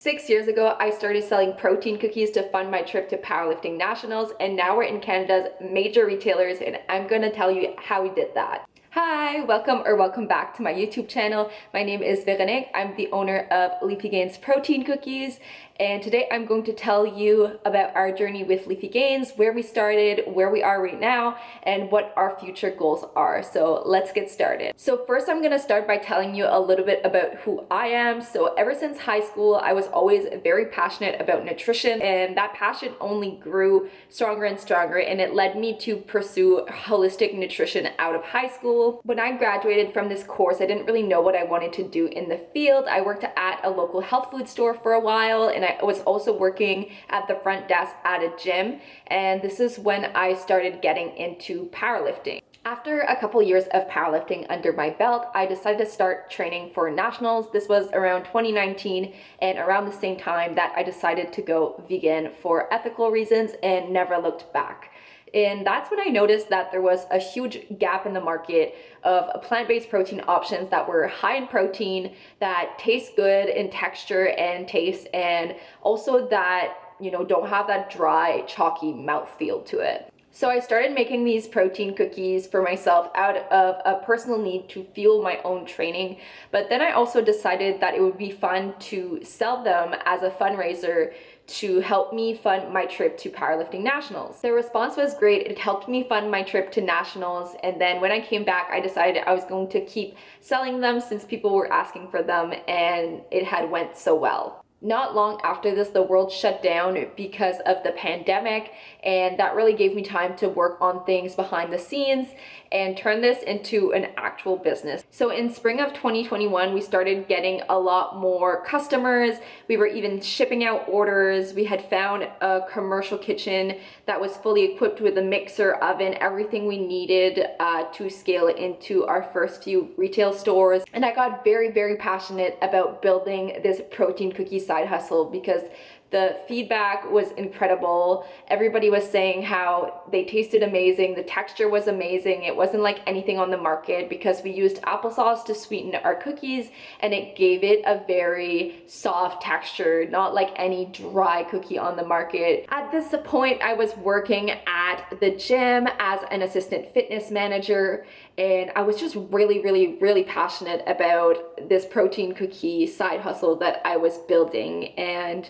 6 years ago, I started selling protein cookies to fund my trip to powerlifting nationals, and now we're in Canada's major retailers, and I'm gonna tell you how we did that. Hi, welcome back to my YouTube channel. My name is Veronique. I'm the owner of Leafy Gains Protein Cookies, and today I'm going to tell you about our journey with Leafy Gains, where we started, where we are right now, and what our future goals are. So let's get started. So first I'm gonna start by telling you a little bit about who I am. So ever since high school, I was always very passionate about nutrition, and that passion only grew stronger and stronger, and it led me to pursue holistic nutrition out of high school. When I graduated from this course, I didn't really know what I wanted to do in the field. I worked at a local health food store for a while, and I was also working at the front desk at a gym, and this is when I started getting into powerlifting. After a couple years of powerlifting under my belt, I decided to start training for nationals. This was around 2019, and around the same time that I decided to go vegan for ethical reasons and never looked back. And that's when I noticed that there was a huge gap in the market of plant-based protein options that were high in protein, that taste good in texture and taste, and also that, don't have that dry, chalky mouthfeel to it. So I started making these protein cookies for myself out of a personal need to fuel my own training. But then I also decided that it would be fun to sell them as a fundraiser to help me fund my trip to powerlifting nationals. The response was great. It helped me fund my trip to nationals. And then when I came back, I decided I was going to keep selling them since people were asking for them, and it had went so well. Not long after this, the world shut down because of the pandemic, and that really gave me time to work on things behind the scenes and turn this into an actual business. So in spring of 2021, we started getting a lot more customers. We were even shipping out orders. We had found a commercial kitchen that was fully equipped with a mixer, oven, everything we needed to scale into our first few retail stores. And I got very, very passionate about building this protein cookie side hustle because the feedback was incredible. Everybody was saying how they tasted amazing. The texture was amazing. It wasn't like anything on the market because we used applesauce to sweeten our cookies, and it gave it a very soft texture, not like any dry cookie on the market. At this point, I was working at the gym as an assistant fitness manager, and I was just really, really, really passionate about this protein cookie side hustle that I was building. And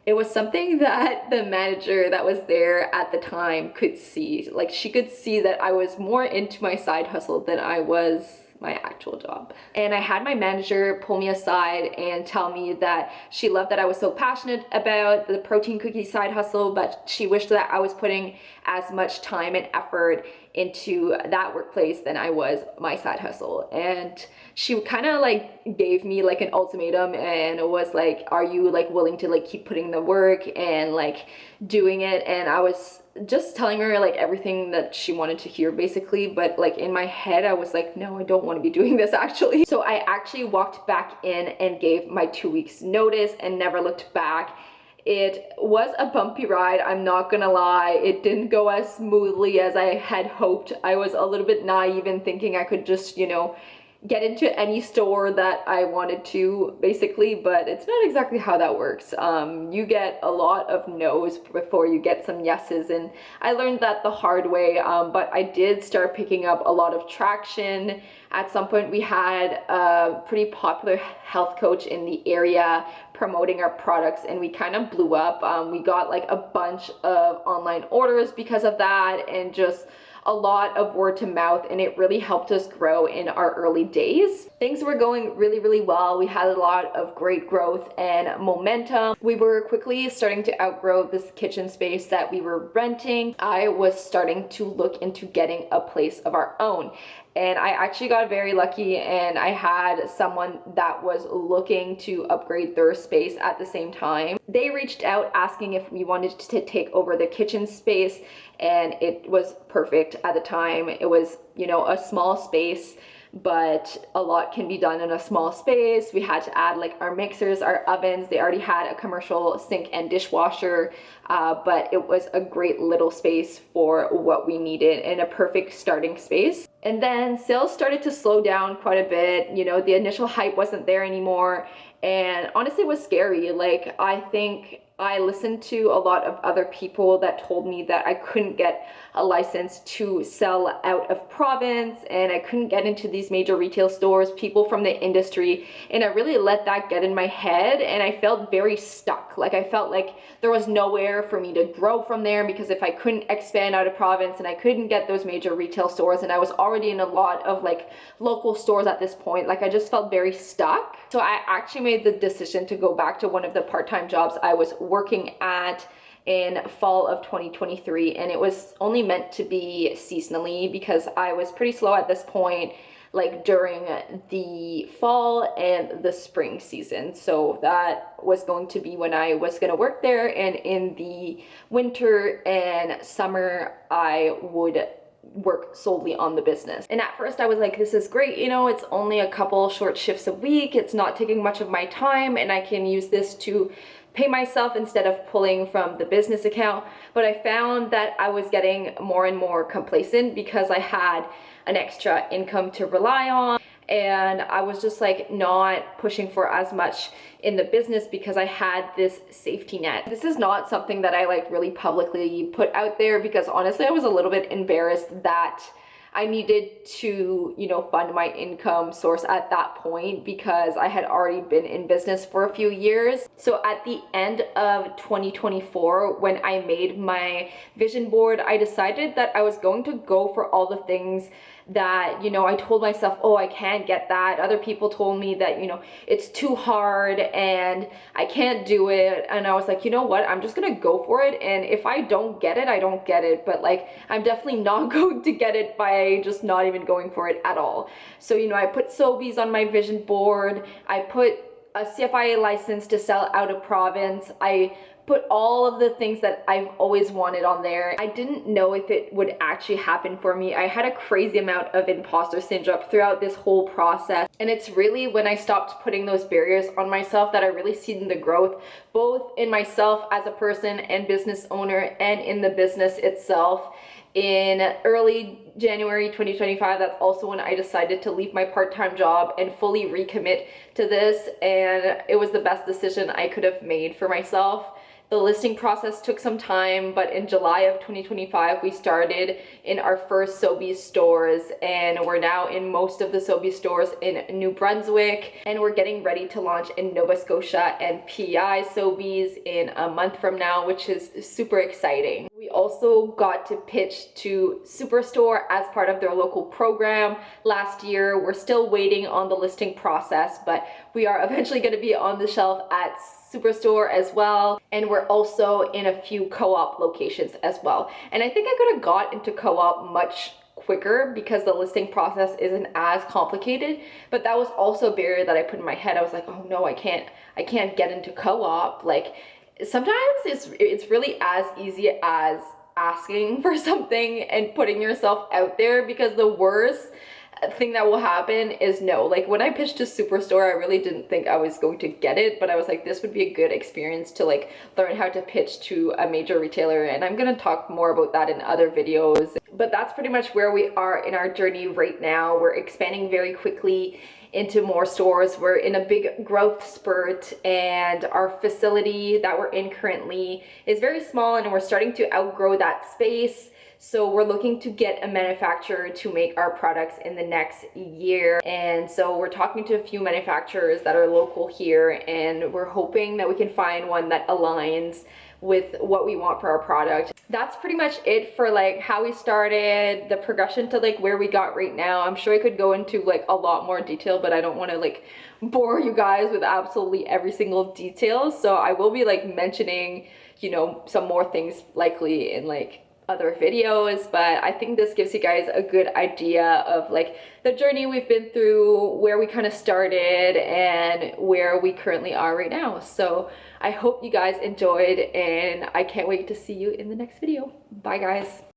it was something that the manager that was there at the time could see. Like, she could see that I was more into my side hustle than I was my actual job. And I had my manager pull me aside and tell me that she loved that I was so passionate about the protein cookie side hustle, but she wished that I was putting as much time and effort into that workplace than I was my side hustle. And she kind of like gave me like an ultimatum, and it was like, are you like willing to like keep putting the work and like doing it? And I was just telling her like everything that she wanted to hear basically, but like in my head I was like, no, I don't want to be doing this actually. So I actually walked back in and gave my 2 weeks notice and never looked back. It was a bumpy ride, I'm not gonna lie. It didn't go as smoothly as I had hoped. I was a little bit naive in thinking I could just, get into any store that I wanted to, basically, but it's not exactly how that works. You get a lot of no's before you get some yeses, and I learned that the hard way, but I did start picking up a lot of traction. At some point, we had a pretty popular health coach in the area promoting our products, and we kind of blew up. We got like a bunch of online orders because of that, and just a lot of word to mouth, and it really helped us grow in our early days. Things were going really, really well. We had a lot of great growth and momentum. We were quickly starting to outgrow this kitchen space that we were renting. I was starting to look into getting a place of our own. And I actually got very lucky, and I had someone that was looking to upgrade their space at the same time. They reached out asking if we wanted to take over the kitchen space, and it was perfect at the time. It was, a small space, but a lot can be done in a small space. We had to add like our mixers, our ovens. They already had a commercial sink and dishwasher, but it was a great little space for what we needed and a perfect starting space. And then sales started to slow down quite a bit. The initial hype wasn't there anymore, And honestly, it was scary. Like, I think I listened to a lot of other people that told me that I couldn't get a license to sell out of province and I couldn't get into these major retail stores, people from the industry. And I really let that get in my head and I felt very stuck. Like, I felt like there was nowhere for me to grow from there, because if I couldn't expand out of province and I couldn't get those major retail stores, and I was already in a lot of like local stores at this point, like I just felt very stuck. So I actually made the decision to go back to one of the part-time jobs I was working at in fall of 2023, and it was only meant to be seasonally because I was pretty slow at this point, like during the fall and the spring season. So that was going to be when I was going to work there, and in the winter and summer I would work solely on the business. And at first I was like, this is great, you know, it's only a couple short shifts a week, it's not taking much of my time, and I can use this to pay myself instead of pulling from the business account. But I found that I was getting more and more complacent because I had an extra income to rely on, and I was just like not pushing for as much in the business because I had this safety net. This is not something that I like really publicly put out there, because honestly I was a little bit embarrassed that I needed to, you know, fund my income source at that point because I had already been in business for a few years. So at the end of 2024, when I made my vision board, I decided that I was going to go for all the things that, you know, I told myself, oh, I can't get that. Other people told me that, you know, it's too hard and I can't do it. And I was like, you know what, I'm just gonna go for it. And if I don't get it, I don't get it. But like, I'm definitely not going to get it by just not even going for it at all. So, you know, I put Sobeys on my vision board. I put a CFIA license to sell out of province. I put all of the things that I've always wanted on there. I didn't know if it would actually happen for me. I had a crazy amount of imposter syndrome throughout this whole process. And it's really when I stopped putting those barriers on myself that I really seen the growth, both in myself as a person and business owner and in the business itself. In early January 2025, that's also when I decided to leave my part-time job and fully recommit to this. And it was the best decision I could have made for myself. The listing process took some time, but in July of 2025, we started in our first Sobeys stores, and we're now in most of the Sobeys stores in New Brunswick, and we're getting ready to launch in Nova Scotia and PEI Sobeys in a month from now, which is super exciting. We also got to pitch to Superstore as part of their local program last year. We're still waiting on the listing process, but we are eventually going to be on the shelf at Superstore as well, and we're also in a few co-op locations as well. And I think I could have got into co-op much quicker because the listing process isn't as complicated, but that was also a barrier that I put in my head. I was like, oh no, I can't get into co-op. Like, sometimes it's really as easy as asking for something and putting yourself out there, because the worst thing that will happen is no. Like, when I pitched to Superstore, I really didn't think I was going to get it, but I was like, this would be a good experience to like learn how to pitch to a major retailer, and I'm gonna talk more about that in other videos. But that's pretty much where we are in our journey right now. We're expanding very quickly into more stores. We're in a big growth spurt, and our facility that we're in currently is very small, and we're starting to outgrow that space. So we're looking to get a manufacturer to make our products in the next year. And so we're talking to a few manufacturers that are local here, and we're hoping that we can find one that aligns with what we want for our product. That's pretty much it for like how we started, the progression to like where we got right now. I'm sure I could go into like a lot more detail, but I don't want to like bore you guys with absolutely every single detail. So I will be like mentioning, you know, some more things likely in like other videos, but I think this gives you guys a good idea of like the journey we've been through, where we kind of started and where we currently are right now. So I hope you guys enjoyed, and I can't wait to see you in the next video. Bye guys.